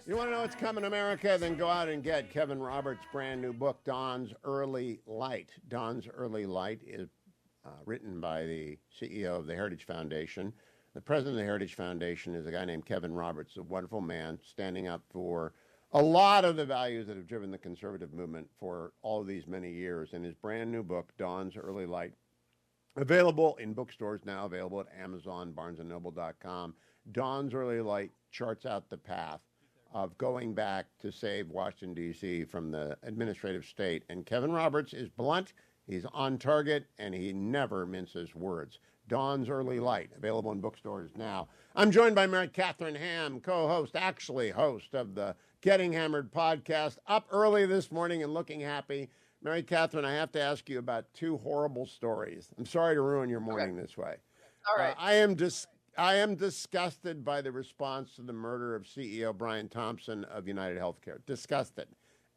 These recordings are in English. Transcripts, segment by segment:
You want to know what's coming to America? Then go out and get Kevin Roberts' brand new book, Dawn's Early Light. Dawn's Early Light is written by the CEO of the Heritage Foundation. The president of the Heritage Foundation is a guy named Kevin Roberts, a wonderful man standing up for a lot of the values that have driven the conservative movement for all of these many years. And his brand new book, Dawn's Early Light, available in bookstores now, available at Amazon, BarnesandNoble.com. Dawn's Early Light charts out the path of going back to save Washington, D.C. from the administrative state. And Kevin Roberts is blunt, he's on target, and he never minces words. Dawn's Early Light, available in bookstores now. I'm joined by Mary Katharine Ham, co-host, actually host of the Getting Hammered podcast, up early this morning and looking happy. Mary Katharine, I have to ask you about two horrible stories. I'm sorry to ruin your morning this way. All right. I am disgusted by the response to the murder of CEO Brian Thompson of United Healthcare. Disgusted.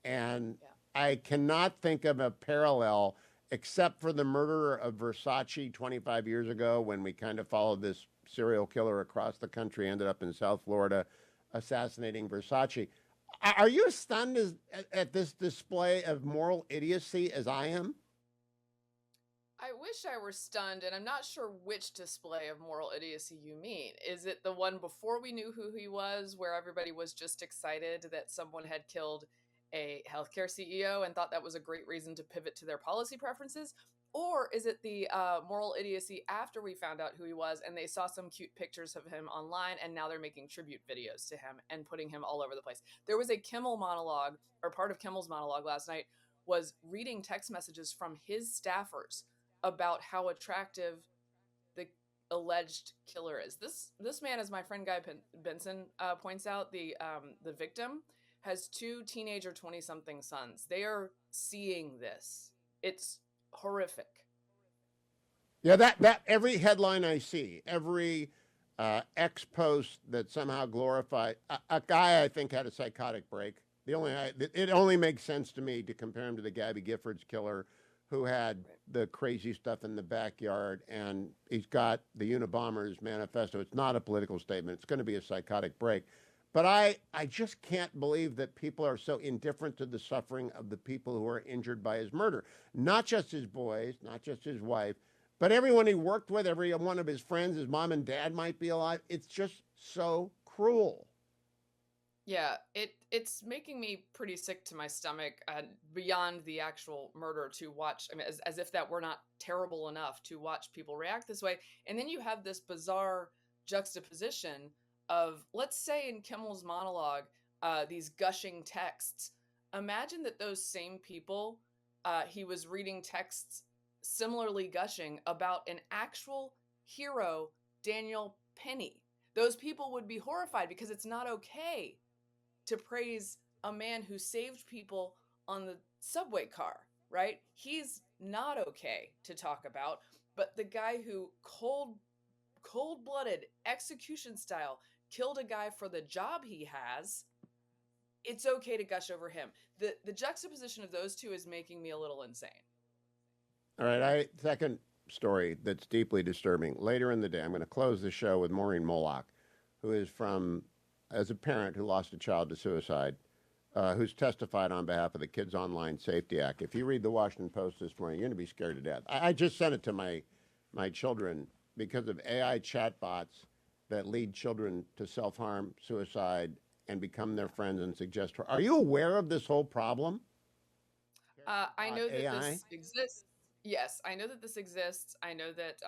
And I cannot think of a parallel except for the murder of Versace 25 years ago when we kind of followed this serial killer across the country, ended up in South Florida assassinating Versace. Are you as stunned at this display of moral idiocy as I am? I wish I were stunned, and I'm not sure which display of moral idiocy you mean. Is it the one before we knew who he was, where everybody was just excited that someone had killed a healthcare CEO and thought that was a great reason to pivot to their policy preferences? Or is it the moral idiocy after we found out who he was and they saw some cute pictures of him online and now they're making tribute videos to him and putting him all over the place? There was a Kimmel monologue, or part of Kimmel's monologue last night was reading text messages from his staffers about how attractive the alleged killer is. This man, as my friend Guy Benson points out, the victim has two teenager 20-something sons. They are seeing this. It's horrific. Yeah, that every headline I see, every X post that somehow glorified a guy I think had a psychotic break. It only makes sense to me to compare him to the Gabby Giffords killer, who had the crazy stuff in the backyard, and he's got the Unabomber's manifesto. It's not a political statement. It's going to be a psychotic break. But I just can't believe that people are so indifferent to the suffering of the people who are injured by his murder. Not just his boys, not just his wife, but everyone he worked with, every one of his friends, his mom and dad might be alive. It's just so cruel. Yeah, it's making me pretty sick to my stomach, beyond the actual murder, to watch. I mean, as if that were not terrible enough to watch people react this way. And then you have this bizarre juxtaposition of, let's say in Kimmel's monologue, these gushing texts. Imagine that those same people, he was reading texts similarly gushing about an actual hero, Daniel Penny. Those people would be horrified because it's not okay to praise a man who saved people on the subway car, right? He's not okay to talk about, but the guy who cold-blooded, execution style, killed a guy for the job he has, it's okay to gush over him. The juxtaposition of those two is making me a little insane. All right, second story that's deeply disturbing. Later in the day, I'm going to close the show with Maureen Moloch, who is as a parent who lost a child to suicide, who's testified on behalf of the Kids Online Safety Act. If you read the Washington Post this morning, you're going to be scared to death. I just sent it to my children because of AI chatbots that lead children to self-harm, suicide, and become their friends and suggest. Are you aware of this whole problem? I know that AI? this exists. Yes, I know that this exists. I know that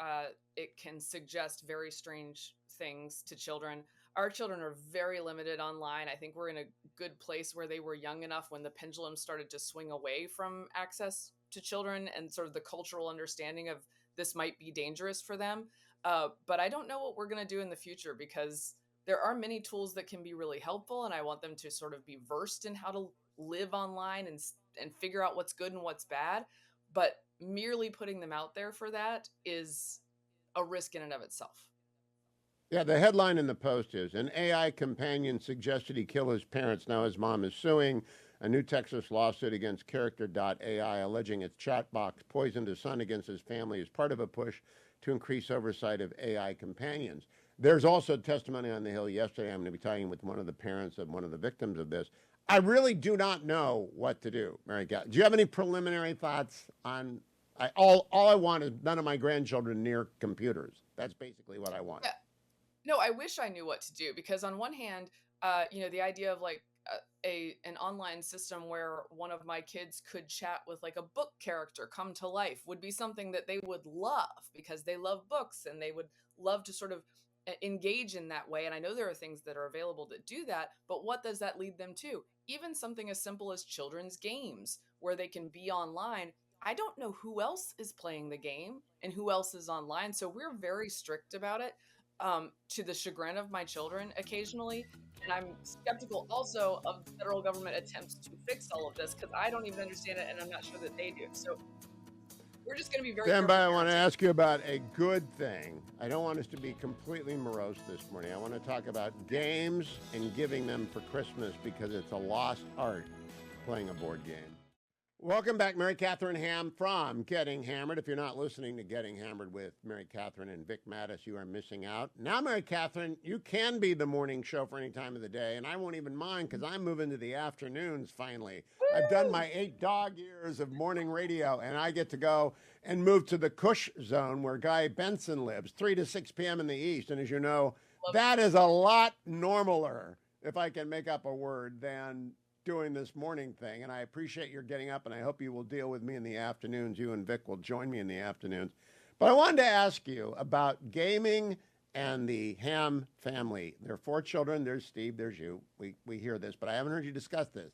it can suggest very strange things to children. Our children are very limited online. I think we're in a good place where they were young enough when the pendulum started to swing away from access to children and sort of the cultural understanding of this might be dangerous for them. But I don't know what we're going to do in the future, because there are many tools that can be really helpful, and I want them to sort of be versed in how to live online and figure out what's good and what's bad. But merely putting them out there for that is a risk in and of itself. Yeah, the headline in the Post is, an AI companion suggested he kill his parents. Now his mom is suing. A new Texas lawsuit against Character.ai alleging its chatbot poisoned his son against his family as part of a push to increase oversight of AI companions. There's also testimony on the Hill yesterday. I'm going to be talking with one of the parents of one of the victims of this. I really do not know what to do, Mary Kat. Do you have any preliminary thoughts on? All I want is none of my grandchildren near computers. That's basically what I want. Yeah. No, I wish I knew what to do because on one hand, the idea of like an online system where one of my kids could chat with like a book character come to life would be something that they would love because they love books and they would love to sort of engage in that way. And I know there are things that are available that do that, but what does that lead them to? Even something as simple as children's games where they can be online. I don't know who else is playing the game and who else is online. So we're very strict about it, to the chagrin of my children occasionally. And I'm skeptical also of the federal government attempts to fix all of this because I don't even understand it and I'm not sure that they do. So we're just going to be very Stand careful. by. I want to ask you about a good thing. I don't want us to be completely morose this morning. I want to talk about games and giving them for Christmas because it's a lost art, playing a board game. Welcome back, Mary Katharine Ham from Getting Hammered. If you're not listening to Getting Hammered with Mary Katharine and Vic Mattis, you are missing out. Now, Mary Katharine, you can be the morning show for any time of the day, and I won't even mind because I'm moving to the afternoons finally. I've done my 8 dog years of morning radio, and I get to go and move to the Cush zone where Guy Benson lives, 3 to 6 p.m. in the East. And as you know, that is a lot normaler, if I can make up a word, than doing this morning thing. And I appreciate your getting up, and I hope you will deal with me in the afternoons. You and Vic will join me in the afternoons. But I wanted to ask you about gaming and the Ham family. There are 4 children. There's Steve. There's you. We hear this, but I haven't heard you discuss this.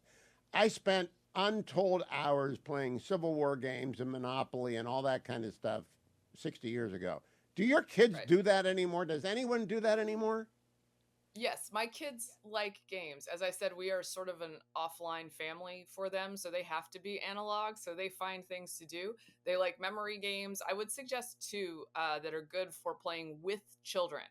I spent untold hours playing Civil War games and Monopoly and all that kind of stuff 60 years ago. Do your kids do that anymore? Does anyone do that anymore? Yes, my kids like games. As I said, we are sort of an offline family for them, so they have to be analog, so they find things to do. They like memory games. I would suggest 2 that are good for playing with children.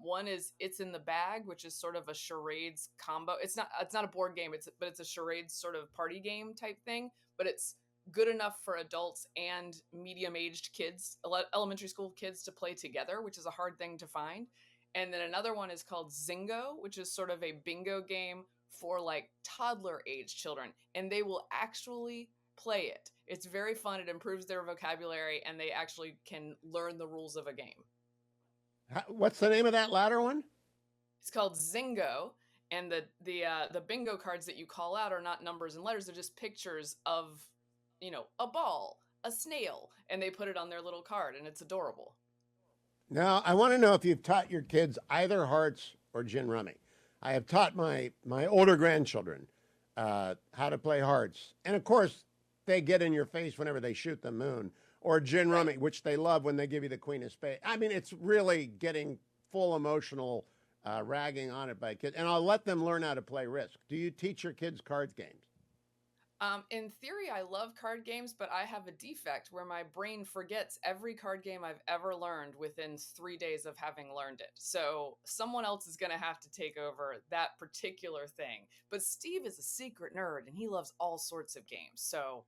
One is It's in the Bag, which is sort of a charades combo. It's not a board game, but it's a charades sort of party game type thing, but it's good enough for adults and medium-aged kids, elementary school kids to play together, which is a hard thing to find. And then another one is called Zingo, which is sort of a bingo game for like toddler age children. And they will actually play it. It's very fun. It improves their vocabulary and they actually can learn the rules of a game. What's the name of that latter one? It's called Zingo. And the bingo cards that you call out are not numbers and letters. They're just pictures of, a ball, a snail, and they put it on their little card and it's adorable. Now, I want to know if you've taught your kids either hearts or gin rummy. I have taught my older grandchildren how to play hearts. And, of course, they get in your face whenever they shoot the moon. Or gin rummy, which they love when they give you the queen of spades. I mean, it's really getting full emotional ragging on it by kids. And I'll let them learn how to play Risk. Do you teach your kids cards games? In theory, I love card games, but I have a defect where my brain forgets every card game I've ever learned within 3 days of having learned it. So someone else is going to have to take over that particular thing. But Steve is a secret nerd, and he loves all sorts of games. So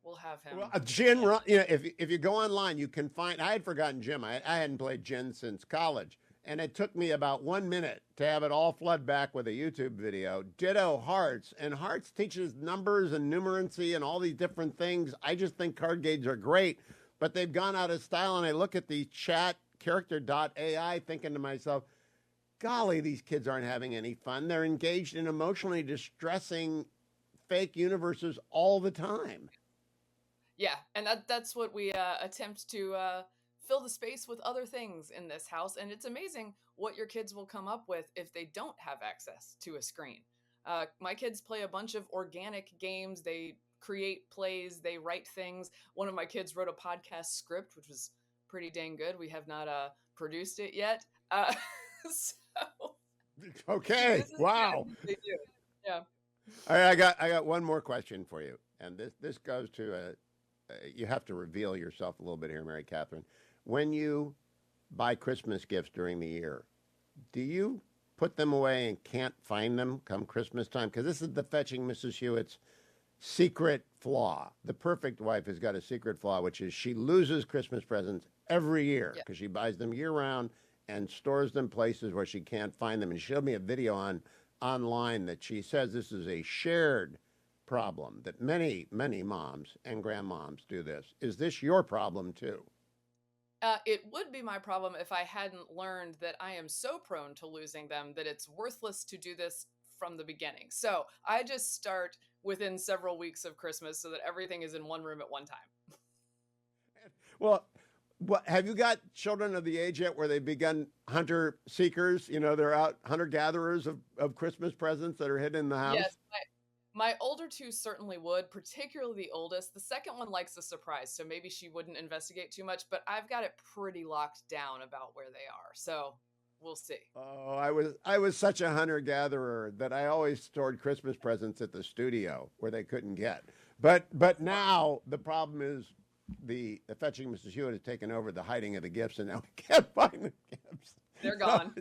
we'll have him. Well, gin, if you go online, you can find. I had forgotten gin. I hadn't played gin since college. And it took me about 1 minute to have it all flood back with a YouTube video. Ditto Hearts. And Hearts teaches numbers and numeracy and all these different things. I just think card games are great, but they've gone out of style. And I look at the chat character.ai thinking to myself, golly, these kids aren't having any fun. They're engaged in emotionally distressing fake universes all the time. Yeah, and that's what we attempt to fill the space with other things in this house. And it's amazing what your kids will come up with if they don't have access to a screen. My kids play a bunch of organic games. They create plays. They write things. One of my kids wrote a podcast script, which was pretty dang good. We have not produced it yet. So okay. Wow. They do. Yeah. All right. I got one more question for you. And this goes to you have to reveal yourself a little bit here, Mary Katharine. When you buy Christmas gifts during the year, do you put them away and can't find them come Christmas time? Because this is the Fetching Mrs. Hewitt's secret flaw. The perfect wife has got a secret flaw, which is she loses Christmas presents every year because she buys them year round and stores them places where she can't find them. And she showed me a video online that she says this is a shared problem, that many, many moms and grandmoms do this. Is this your problem too? It would be my problem if I hadn't learned that I am so prone to losing them that it's worthless to do this from the beginning. So I just start within several weeks of Christmas so that everything is in one room at one time. Well, what, have you got children of the age yet where they've begun hunter seekers? You know, they're out hunter gatherers of Christmas presents that are hidden in the house. Yes, my older two certainly would, particularly the oldest. The second one likes a surprise, so maybe she wouldn't investigate too much, but I've got it pretty locked down about where they are. So we'll see. Oh, I was such a hunter gatherer that I always stored Christmas presents at the studio where they couldn't get. But now the problem is the fetching Mrs. Hewitt has taken over the hiding of the gifts, and now we can't find the gifts. They're gone.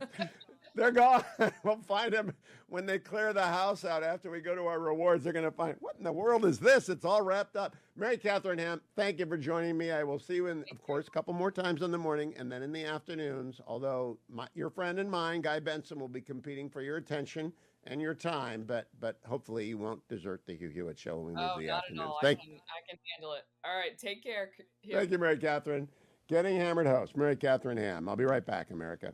They're gone. We'll find them when they clear the house out after we go to our rewards. They're going to find, what in the world is this? It's all wrapped up. Mary Katharine Ham, thank you for joining me. I will see you in, of course, a couple more times in the morning and then in the afternoons. Although your friend and mine, Guy Benson, will be competing for your attention and your time, but hopefully you won't desert the Hugh Hewitt show when we move to the not afternoons. at all. Thank I can handle it. All right, take care. you, Mary Katharine. Getting Hammered host, Mary Katharine Ham. I'll be right back, America.